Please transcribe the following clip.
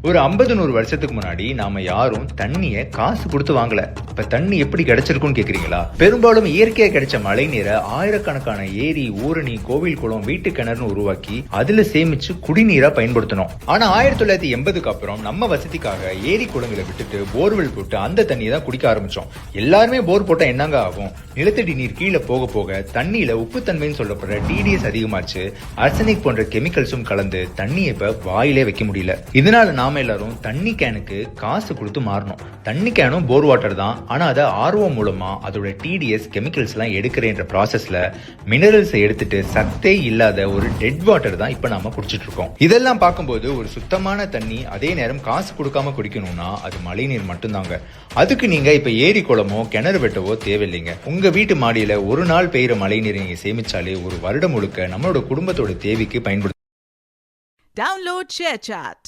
ஒரு 50-100 வருஷத்துக்கு முன்னாடி நாம யாரும் தண்ணிய காசு கொடுத்து வாங்கல. இப்ப தண்ணி எப்படி கிடைச்சிருக்குன்னு கேக்குறீங்களா? பெரும்பாலும் இயற்கையா கிடைச்ச மழை நீரை ஆயிரக்கணக்கான ஏரி, ஊரணி, கோவில், குளம், வீட்டு கிணறுன்னு உருவாக்கி அதுல சேமிச்சு குடிநீரா பயன்படுத்தணும். ஆனா 1980க்கு அப்புறம் நம்ம வசதிக்காக ஏரி குளங்களை விட்டுட்டு போர்வெல் போட்டு அந்த தண்ணியை தான் குடிக்க ஆரம்பிச்சோம். எல்லாருமே போர் போட்டா என்னங்க ஆகும்? நிலத்தடி நீர் கீழே போக போக தண்ணியில உப்புத்தன்மைன்னு சொல்லப்படுற டிடிஎஸ் அதிகமாச்சு. அர்சனிக் போன்ற கெமிக்கல்ஸும் கலந்து தண்ணியை இப்ப வாயிலே வைக்க முடியல. இதனால நாம எல்லாரும் தண்ணி கேனுக்கு காசு கொடுத்து மாறணும். தண்ணி கேனும் போர் வாட்டர் தான். ஆனா அதை ஆர்ஓ மூலமா அதோட டிடிஎஸ் கெமிக்கல்ஸ் எல்லாம் எடுக்கிறேன்ற ப்ராசஸ்ல மினரல்ஸ் எடுத்துட்டு சத்தே இல்லாத ஒரு டெட் வாட்டர் தான் இப்ப நாம குடிச்சிட்டு இருக்கோம். இதெல்லாம் பார்க்கும்போது ஒரு சுத்தமான தண்ணி அதே நேரம் காசு கொடுக்காம குடிக்கணும்னா அது மழைநீர் மட்டும்தாங்க. அதுக்கு நீங்க இப்ப ஏரி குளமோ கிணறு வெட்டவோ தேவையில்லைங்க. உங்க வீட்டு மாடியில ஒரு நாள் பெய்யுற மழை நீரை நீங்க சேமிச்சாலே ஒரு வருடம் முழுக்க நம்மளோட குடும்பத்தோட தேவைக்கு பயன்படுத்த. Download ShareChat.